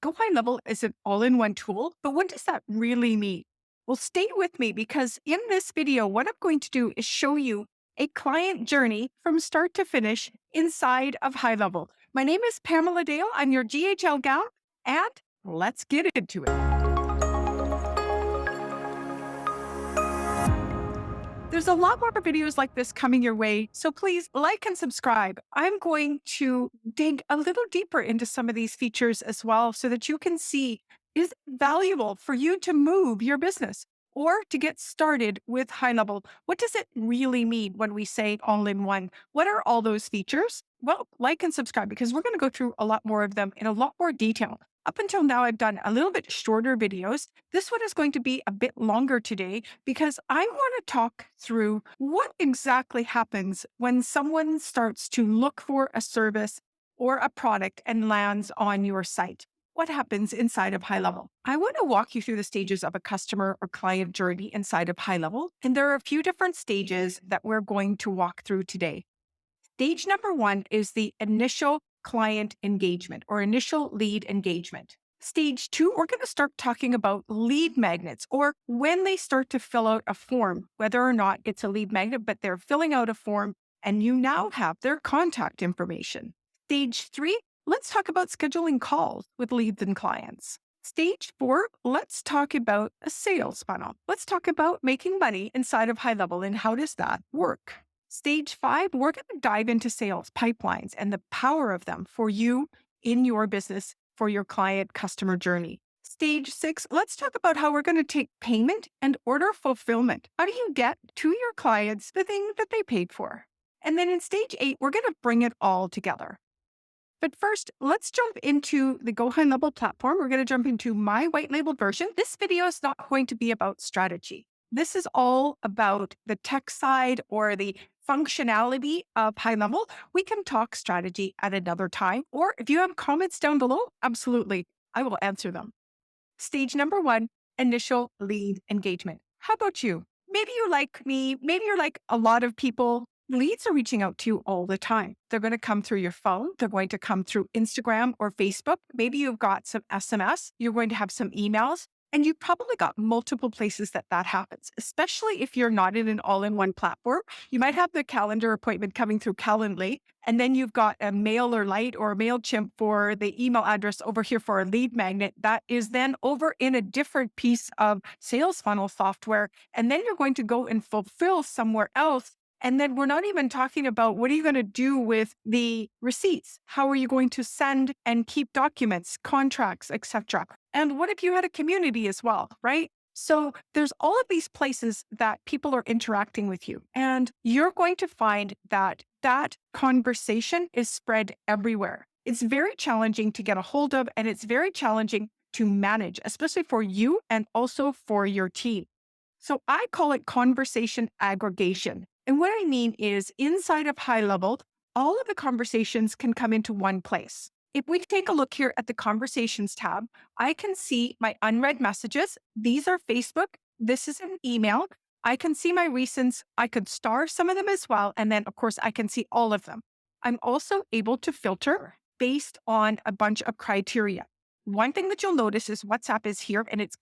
Go High Level is an all-in-one tool, but what does that really mean? Well, stay with me because in this video, what I'm going to do is show you a client journey from start to finish inside of High Level. My name is Pamela Dale. I'm your GHL gal, and let's get into it. There's a lot more videos like this coming your way, so please like and subscribe. I'm going to dig a little deeper into some of these features as well so that you can see, is it valuable for you to move your business or to get started with High Level? What does it really mean when we say all in one? What are all those features? Well, like and subscribe because we're going to go through a lot more of them in a lot more detail. Up until now, I've done a little bit shorter videos. This one is going to be a bit longer today because I want to talk through what exactly happens when someone starts to look for a service or a product and lands on your site. What happens inside of High Level? I want to walk you through the stages of a customer or client journey inside of High Level. And there are a few different stages that we're going to walk through today. Stage number one is the initial client engagement or initial lead engagement. Stage two, we're going to start talking about lead magnets or when they start to fill out a form, whether or not it's a lead magnet, but they're filling out a form and you now have their contact information. Stage three, let's talk about scheduling calls with leads and clients. Stage four, let's talk about a sales funnel. Let's talk about making money inside of High Level and how does that work? Stage five, we're going to dive into sales pipelines and the power of them for you in your business, for your client customer journey. Stage six, let's talk about how we're going to take payment and order fulfillment. How do you get to your clients the thing that they paid for? And then in stage eight, we're going to bring it all together. But first, let's jump into the Go High Level platform. We're going to jump into my white labeled version. This video is not going to be about strategy. This is all about the tech side or the functionality of High Level. We can talk strategy at another time, or if you have comments down below, absolutely, I will answer them. Stage number one, initial lead engagement. How about you? Maybe you're like me, maybe you're like a lot of people. Leads are reaching out to you all the time. They're going to come through your phone. They're going to come through Instagram or Facebook. Maybe you've got some SMS. You're going to have some emails. And you've probably got multiple places that happens, especially if you're not in an all-in-one platform. You might have the calendar appointment coming through Calendly, and then you've got a MailerLite or a MailChimp for the email address over here for a lead magnet that is then over in a different piece of sales funnel software. And then you're going to go and fulfill somewhere else. And then we're not even talking about what are you going to do with the receipts? How are you going to send and keep documents, contracts, etc.? And what if you had a community as well, right? So there's all of these places that people are interacting with you. And you're going to find that that conversation is spread everywhere. It's very challenging to get a hold of, and it's very challenging to manage, especially for you and also for your team. So I call it conversation aggregation. And what I mean is inside of High Level, all of the conversations can come into one place. If we take a look here at the conversations tab, I can see my unread messages. These are Facebook. This is an email. I can see my recents. I could star some of them as well. And then of course I can see all of them. I'm also able to filter based on a bunch of criteria. One thing that you'll notice is WhatsApp is here and it's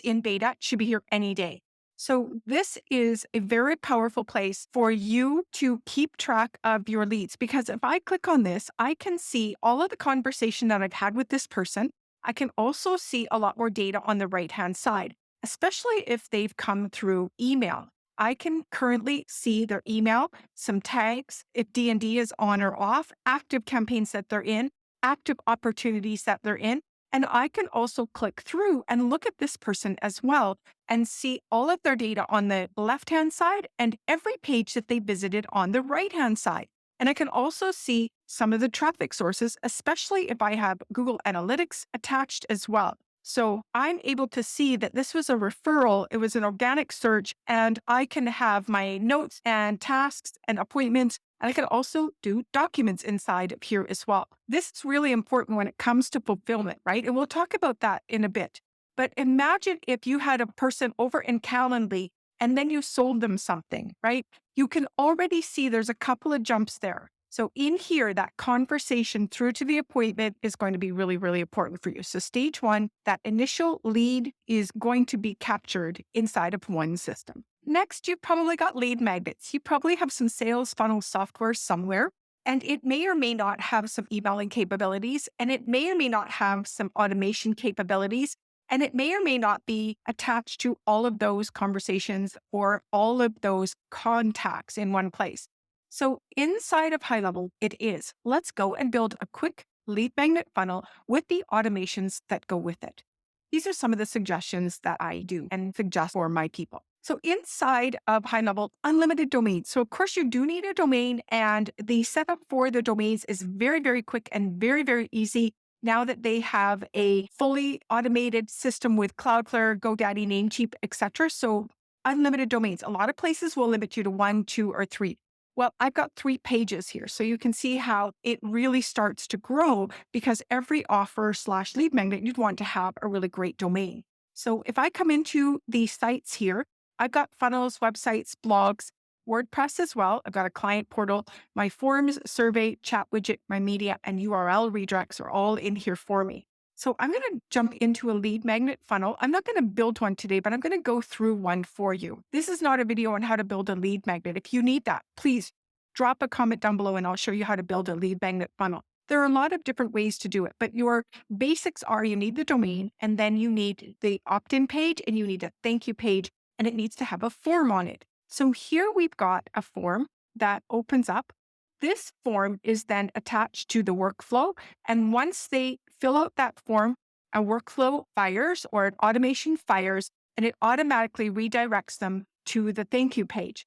in beta. It should be here any day. So this is a very powerful place for you to keep track of your leads, because if I click on this, I can see all of the conversation that I've had with this person. I can also see a lot more data on the right-hand side, especially if they've come through email. I can currently see their email, some tags, if D&D is on or off, active campaigns that they're in, active opportunities that they're in. And I can also click through and look at this person as well and see all of their data on the left-hand side and every page that they visited on the right-hand side. And I can also see some of the traffic sources, especially if I have Google Analytics attached as well. So I'm able to see that this was a referral, it was an organic search, and I can have my notes and tasks and appointments, and I can also do documents inside of here as well. This is really important when it comes to fulfillment, right? And we'll talk about that in a bit. But imagine if you had a person over in Calendly and then you sold them something, right? You can already see there's a couple of jumps there. So in here, that conversation through to the appointment is going to be really, really important for you. So stage one, that initial lead is going to be captured inside of one system. Next, you've probably got lead magnets. You probably have some sales funnel software somewhere, and it may or may not have some emailing capabilities, and it may or may not have some automation capabilities, and it may or may not be attached to all of those conversations or all of those contacts in one place. So inside of high level, it is. Let's go and build a quick lead magnet funnel with the automations that go with it. These are some of the suggestions that I do and suggest for my people. So inside of high level, unlimited domains. So of course you do need a domain, and the setup for the domains is very, very quick and very, very easy now that they have a fully automated system with Cloudflare, GoDaddy, Namecheap, etc. So unlimited domains. A lot of places will limit you to 1, 2, or 3. Well, I've got 3 pages here. So you can see how it really starts to grow because every offer / lead magnet, you'd want to have a really great domain. So if I come into the sites here, I've got funnels, websites, blogs, WordPress as well. I've got a client portal. My forms, survey, chat widget, my media, and URL redirects are all in here for me. So I'm going to jump into a lead magnet funnel. I'm not going to build one today, but I'm going to go through one for you. This is not a video on how to build a lead magnet. If you need that, please drop a comment down below and I'll show you how to build a lead magnet funnel. There are a lot of different ways to do it, but your basics are you need the domain, and then you need the opt-in page, and you need a thank you page, and it needs to have a form on it. So here we've got a form that opens up. This form is then attached to the workflow. And once they fill out that form, a workflow fires or an automation fires, and it automatically redirects them to the thank you page.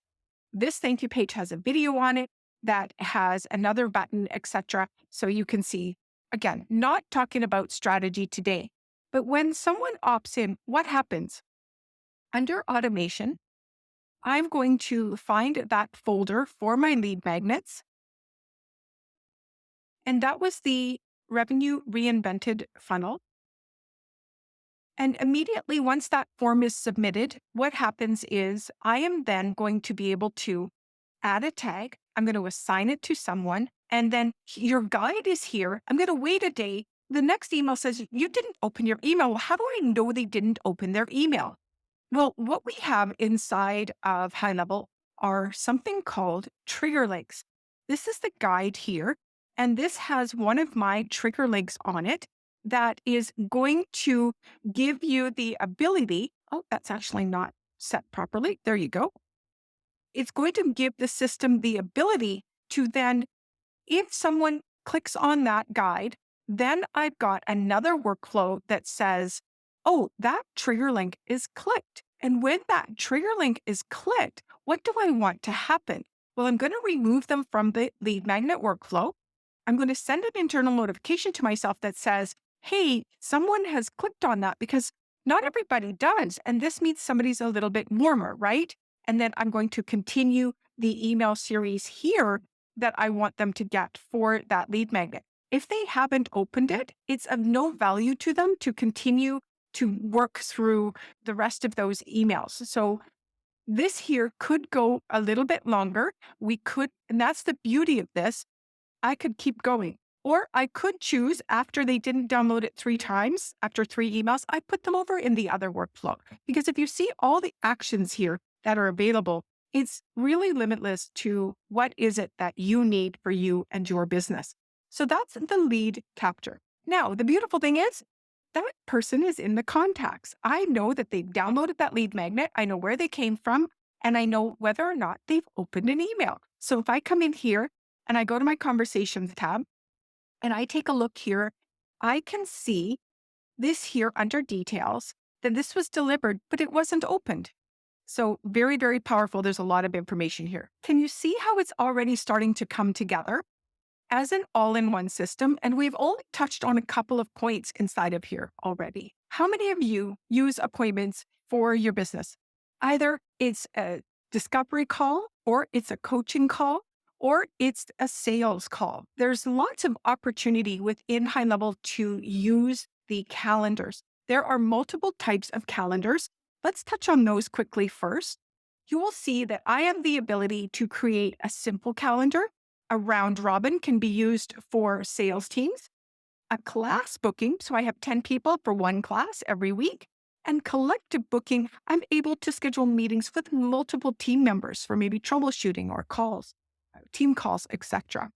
This thank you page has a video on it that has another button, etc. So you can see, again, not talking about strategy today, but when someone opts in, what happens? Under automation, I'm going to find that folder for my lead magnets. And that was the Revenue Reinvented funnel. And immediately once that form is submitted, what happens is I am then going to be able to add a tag. I'm going to assign it to someone. And then your guide is here. I'm going to wait a day. The next email says, you didn't open your email. Well, how do I know they didn't open their email? Well, what we have inside of high level are something called trigger links. This is the guide here, and this has one of my trigger links on it that is going to give you the ability. Oh, that's actually not set properly. There you go. It's going to give the system the ability to then, if someone clicks on that guide, then I've got another workflow that says, oh, that trigger link is clicked. And when that trigger link is clicked, what do I want to happen? Well, I'm going to remove them from the lead magnet workflow. I'm going to send an internal notification to myself that says, hey, someone has clicked on that, because not everybody does. And this means somebody's a little bit warmer, right? And then I'm going to continue the email series here that I want them to get for that lead magnet. If they haven't opened it, it's of no value to them to continue to work through the rest of those emails. So this here could go a little bit longer. We could, and that's the beauty of this, I could keep going. Or I could choose, after they didn't download it 3 times, after 3 emails, I put them over in the other workflow. Because if you see all the actions here that are available, it's really limitless to what is it that you need for you and your business. So that's the lead capture. Now, the beautiful thing is that person is in the contacts. I know that they downloaded that lead magnet. I know where they came from, and I know whether or not they've opened an email. So if I come in here and I go to my conversations tab and I take a look here, I can see this here under details that this was delivered, but it wasn't opened. So very, very powerful. There's a lot of information here. Can you see how it's already starting to come together as an all-in-one system? And we've only touched on a couple of points inside of here already. How many of you use appointments for your business? Either it's a discovery call, or it's a coaching call, or it's a sales call. There's lots of opportunity within high level to use the calendars. There are multiple types of calendars. Let's touch on those quickly first. You will see that I have the ability to create a simple calendar. A round robin can be used for sales teams. A class booking, so I have 10 people for one class every week. And collective booking, I'm able to schedule meetings with multiple team members for maybe troubleshooting or calls, team calls, etc.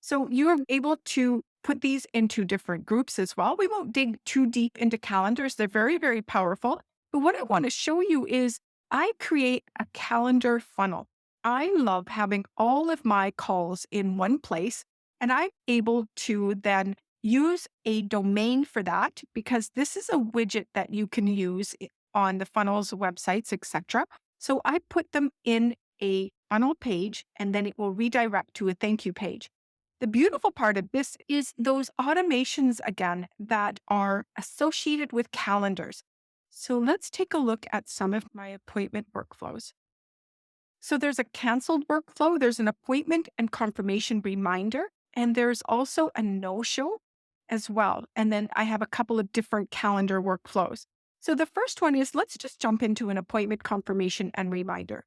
So you're able to put these into different groups as well. We won't dig too deep into calendars. They're very, very powerful. But what I want to show you is I create a calendar funnel. I love having all of my calls in one place, and I'm able to then use a domain for that because this is a widget that you can use on the funnels, websites, etc. So I put them in a funnel page, and then it will redirect to a thank you page. The beautiful part of this is those automations again that are associated with calendars. So let's take a look at some of my appointment workflows. So there's a canceled workflow, there's an appointment and confirmation reminder, and there's also a no-show as well. And then I have a couple of different calendar workflows. So the first one is let's just jump into an appointment confirmation and reminder.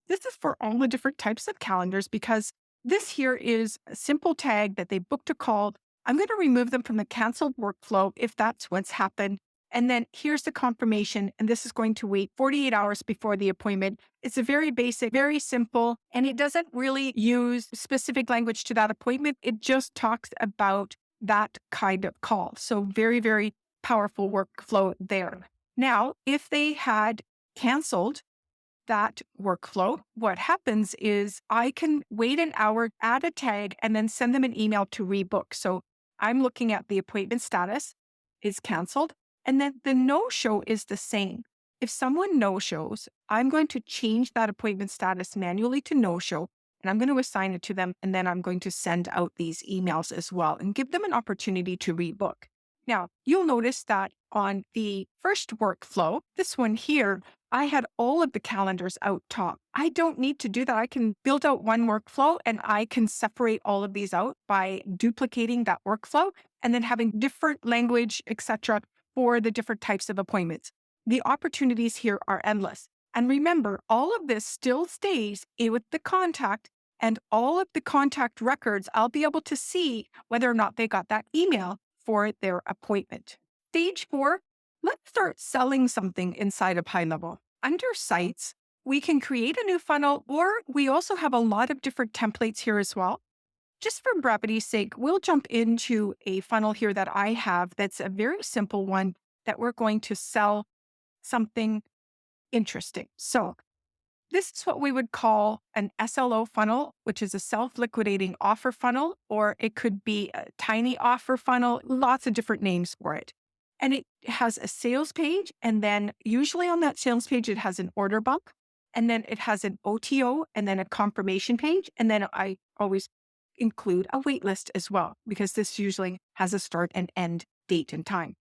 This is for all the different types of calendars because this here is a simple tag that they booked a call. I'm going to remove them from the canceled workflow if that's what's happened. And then here's the confirmation, and this is going to wait 48 hours before the appointment. It's a very basic, very simple, and it doesn't really use specific language to that appointment. It just talks about that kind of call. So very, very powerful workflow there. Now, if they had canceled that workflow, what happens is I can wait an hour, add a tag, and then send them an email to rebook. So I'm looking at the appointment status is canceled. And then the no-show is the same. If someone no-shows, I'm going to change that appointment status manually to no-show, and I'm going to assign it to them. And then I'm going to send out these emails as well and give them an opportunity to rebook. Now, you'll notice that on the first workflow, this one here, I had all of the calendars out top. I don't need to do that. I can build out one workflow and I can separate all of these out by duplicating that workflow and then having different language, etc., for the different types of appointments. The opportunities here are endless. And remember, all of this still stays with the contact, and all of the contact records, I'll be able to see whether or not they got that email for their appointment. Stage 4, let's start selling something inside of High Level. Under Sites, we can create a new funnel, or we also have a lot of different templates here as well. Just for brevity's sake, we'll jump into a funnel here that I have that's a very simple one that we're going to sell something interesting. So this is what we would call an SLO funnel, which is a self-liquidating offer funnel, or it could be a tiny offer funnel, lots of different names for it. And it has a sales page, and then usually on that sales page, it has an order bump, and then it has an OTO, and then a confirmation page, and then I always include a wait list as well, because this usually has a start and end date and time.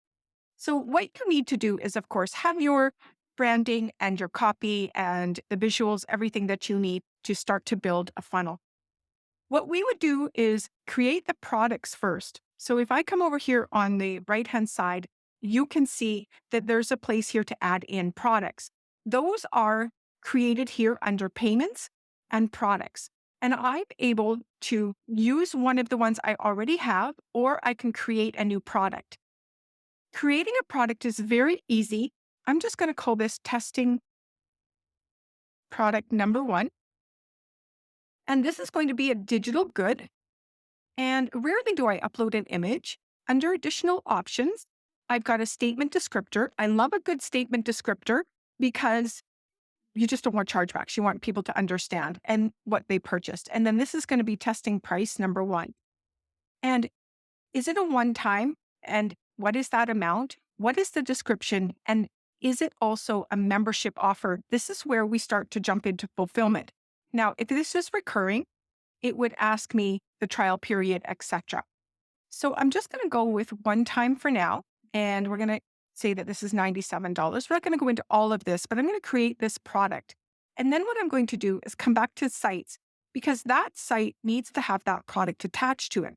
So what you need to do is, of course, have your branding and your copy and the visuals, everything that you need to start to build a funnel. What we would do is create the products first. So if I come over here on the right-hand side, you can see that there's a place here to add in products. Those are created here under payments and products. And I'm able to use one of the ones I already have, or I can create a new product. Creating a product is very easy. I'm just going to call this testing product number 1. And this is going to be a digital good. And rarely do I upload an image. Under additional options, I've got a statement descriptor. I love a good statement descriptor because you just don't want chargebacks. You want people to understand and what they purchased. And then this is going to be testing price number 1. And is it a one-time? And what is that amount? What is the description? And is it also a membership offer? This is where we start to jump into fulfillment. Now, if this is recurring, it would ask me the trial period, etc. So I'm just going to go with one time for now. And we're going to say that this is $97. We're not going to go into all of this, but I'm going to create this product. And then what I'm going to do is come back to sites because that site needs to have that product attached to it.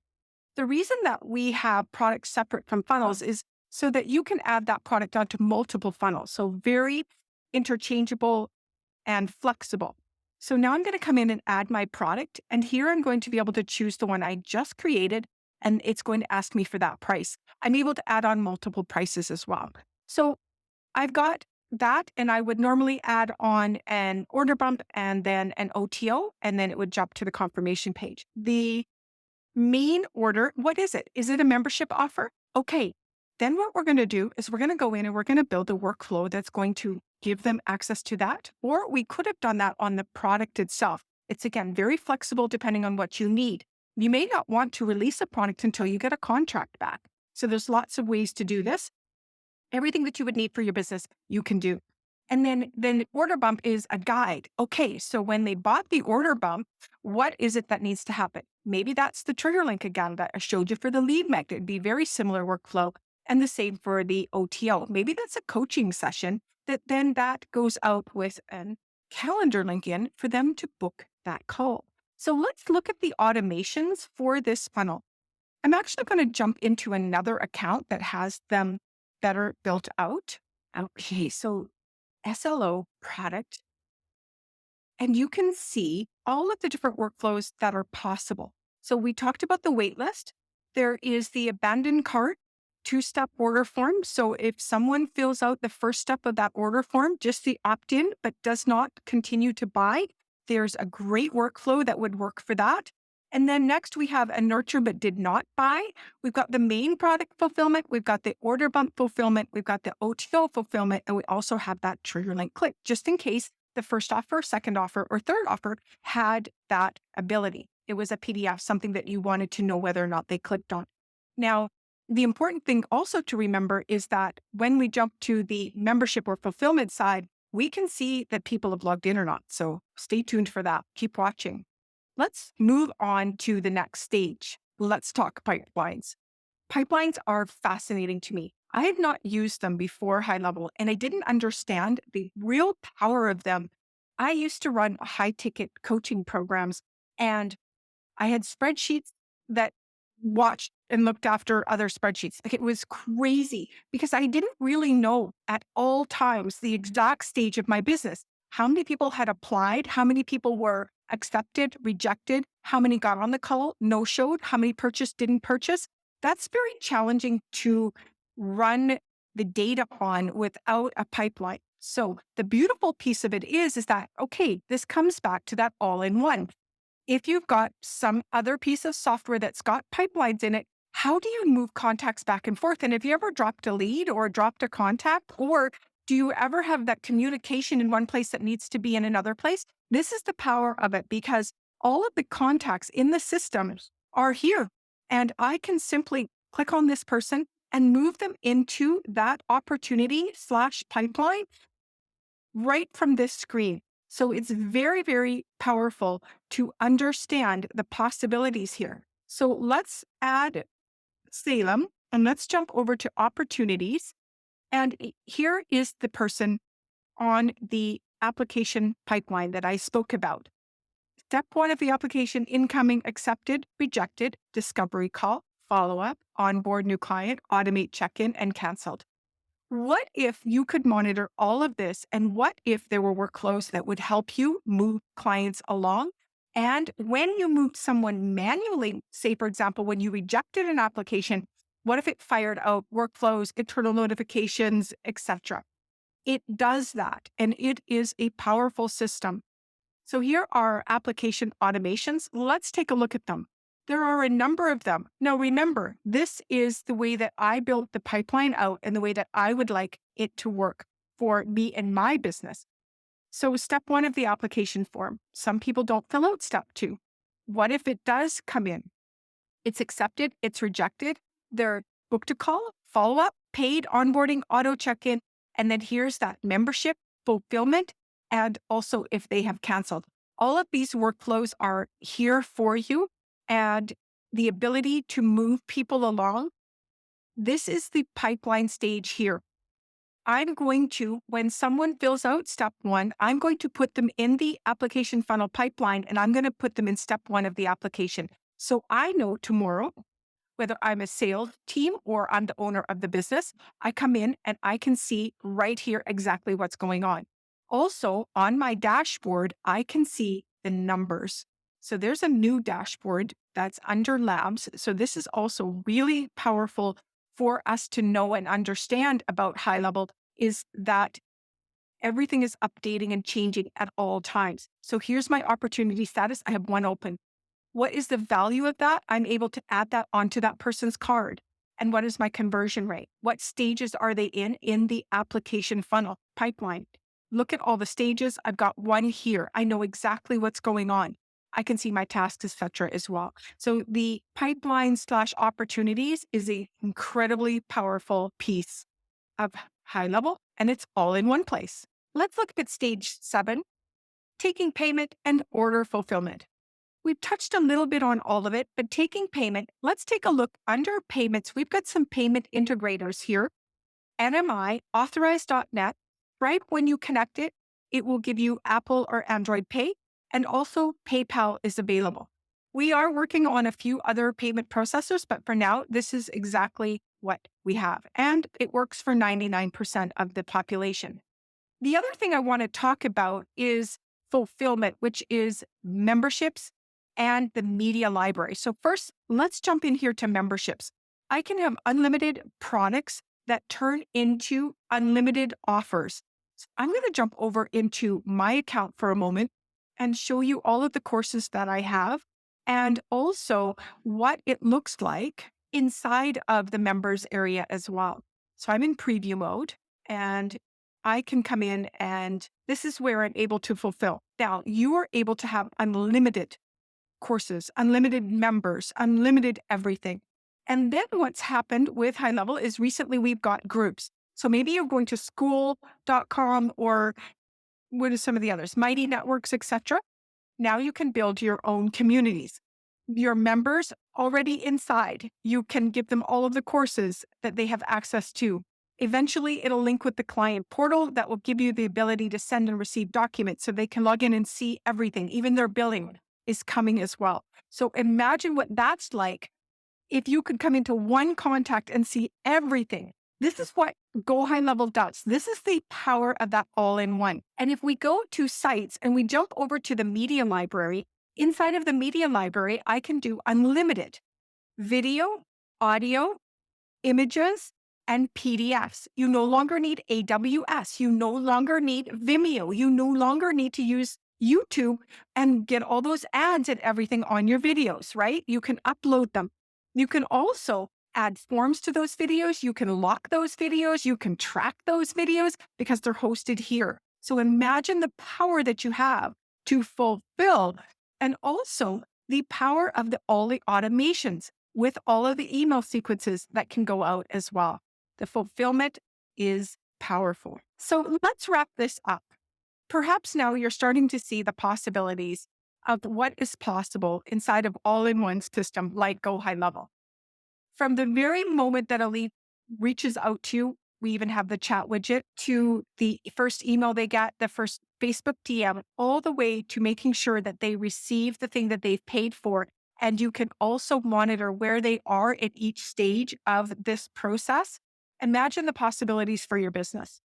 The reason that we have products separate from funnels is so that you can add that product onto multiple funnels. So very interchangeable and flexible. So now I'm going to come in and add my product. And here I'm going to be able to choose the one I just created, and it's going to ask me for that price. I'm able to add on multiple prices as well. So I've got that, and I would normally add on an order bump and then an OTO, and then it would jump to the confirmation page. The main order, what is it? Is it a membership offer? Okay. Then what we're going to do is we're going to go in and we're going to build a workflow that's going to give them access to that. Or we could have done that on the product itself. It's again very flexible depending on what you need. You may not want to release a product until you get a contract back. So there's lots of ways to do this. Everything that you would need for your business, you can do. And then order bump is a guide. Okay, so when they bought the order bump, what is it that needs to happen? Maybe that's the trigger link again that I showed you for the lead magnet. It'd be very similar workflow. And the same for the OTO. Maybe that's a coaching session that goes out with a calendar link in for them to book that call. So let's look at the automations for this funnel. I'm actually going to jump into another account that has them better built out. Okay, so SLO product, and you can see all of the different workflows that are possible. So we talked about the wait list. There is the abandoned cart two-step order form. So if someone fills out the first step of that order form, just the opt-in, but does not continue to buy, there's a great workflow that would work for that. And then next we have a nurture but did not buy. We've got the main product fulfillment. We've got the order bump fulfillment. We've got the OTO fulfillment. And we also have that trigger link click just in case the first offer, second offer, or third offer had that ability. It was a PDF, something that you wanted to know whether or not they clicked on. Now, the important thing also to remember is that when we jump to the membership or fulfillment side, we can see that people have logged in or not. So stay tuned for that. Keep watching. Let's move on to the next stage. Let's talk pipelines. Pipelines are fascinating to me. I had not used them before high level, and I didn't understand the real power of them. I used to run high ticket coaching programs, and I had spreadsheets that watched and looked after other spreadsheets. Like, it was crazy because I didn't really know at all times the exact stage of my business. How many people had applied? How many people were accepted, rejected? How many got on the call, no showed? How many purchased, didn't purchase? That's very challenging to run the data on without a pipeline. So the beautiful piece of it is that, okay, this comes back to that all-in-one. If you've got some other piece of software that's got pipelines in it, how do you move contacts back and forth? And have you ever dropped a lead or dropped a contact? Or do you ever have that communication in one place that needs to be in another place? This is the power of it, because all of the contacts in the system are here. And I can simply click on this person and move them into that opportunity/pipeline right from this screen. So it's very, very powerful to understand the possibilities here. So let's add Salem and let's jump over to opportunities. And here is the person on the application pipeline that I spoke about. Step one of the application: incoming, accepted, rejected, discovery call, follow-up, onboard new client, automate check-in, and canceled. What if you could monitor all of this? And what if there were workflows that would help you move clients along? And when you moved someone manually, say, for example, when you rejected an application, what if it fired out workflows, internal notifications, etc.? It does that, and it is a powerful system. So here are application automations. Let's take a look at them. There are a number of them. Now, remember, this is the way that I built the pipeline out and the way that I would like it to work for me and my business. So step one of the application form. Some people don't fill out step two. What if it does come in? It's accepted, it's rejected. They're booked a call, follow up, paid, onboarding, auto check-in. And then here's that membership, fulfillment, and also if they have canceled. All of these workflows are here for you, and the ability to move people along. This is the pipeline stage here. I'm going to, when someone fills out step one, I'm going to put them in the application funnel pipeline, and I'm going to put them in step one of the application. So I know tomorrow, whether I'm a sales team or I'm the owner of the business, I come in and I can see right here exactly what's going on. Also, on my dashboard, I can see the numbers. So there's a new dashboard that's under labs. So this is also really powerful for us to know and understand about high level is that everything is updating and changing at all times. So here's my opportunity status. I have one open. What is the value of that? I'm able to add that onto that person's card. And what is my conversion rate? What stages are they in the application funnel pipeline? Look at all the stages. I've got one here. I know exactly what's going on. I can see my tasks, etc. as well. So the pipeline slash opportunities is an incredibly powerful piece of high level, and it's all in one place. Let's look at stage 7, taking payment and order fulfillment. We've touched a little bit on all of it, but taking payment, let's take a look under payments. We've got some payment integrators here. NMI, authorized.net. Right when you connect it, it will give you Apple or Android Pay, and also PayPal is available. We are working on a few other payment processors, but for now, this is exactly what we have. And it works for 99% of the population. The other thing I want to talk about is fulfillment, which is memberships and the media library. So first, let's jump in here to memberships. I can have unlimited products that turn into unlimited offers. So I'm going to jump over into my account for a moment and show you all of the courses that I have and also what it looks like inside of the members area as well. So I'm in preview mode and I can come in and this is where I'm able to fulfill. Now, you are able to have unlimited courses, unlimited members, unlimited everything. And then what's happened with high level is recently we've got groups. So maybe you're going to school.com or what are some of the others, Mighty Networks, etc. Now you can build your own communities. Your members already inside, you can give them all of the courses that they have access to. Eventually, it'll link with the client portal that will give you the ability to send and receive documents so they can log in and see everything. Even their billing is coming as well. So imagine what that's like if you could come into one contact and see everything. This is what Go High Level does. This is the power of that all-in-one. And if we go to sites and we jump over to the media library, inside of the media library, I can do unlimited video, audio, images, and PDFs. You no longer need AWS. You no longer need Vimeo. You no longer need to use YouTube and get all those ads and everything on your videos, right? You can upload them. You can also add forms to those videos. You can lock those videos. You can track those videos because they're hosted here. So imagine the power that you have to fulfill and also the power of all the automations with all of the email sequences that can go out as well. The fulfillment is powerful. So let's wrap this up. Perhaps now you're starting to see the possibilities of what is possible inside of all-in-one system like Go High Level. From the very moment that a lead reaches out to you, we even have the chat widget, to the first email they get, the first Facebook DM, all the way to making sure that they receive the thing that they've paid for. And you can also monitor where they are at each stage of this process. Imagine the possibilities for your business.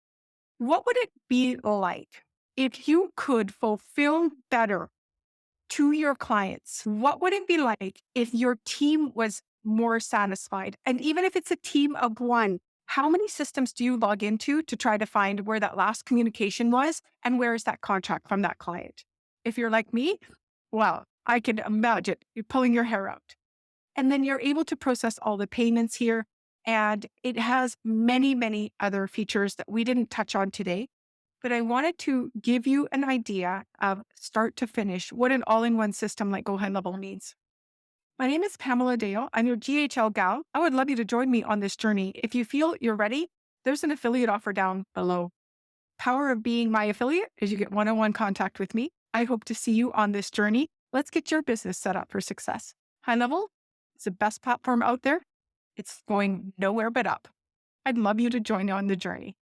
What would it be like if you could fulfill better to your clients? What would it be like if your team was more satisfied? And even if it's a team of one, how many systems do you log into to try to find where that last communication was and where is that contract from that client? If you're like me, well, I can imagine you're pulling your hair out. And then you're able to process all the payments here. And it has many, many other features that we didn't touch on today. But I wanted to give you an idea of start to finish what an all-in-one system like Go High Level means. My name is Pamela Dale. I'm your GHL gal. I would love you to join me on this journey. If you feel you're ready, there's an affiliate offer down below. Power of being my affiliate is you get one-on-one contact with me. I hope to see you on this journey. Let's get your business set up for success. High Level is the best platform out there. It's going nowhere but up. I'd love you to join on the journey.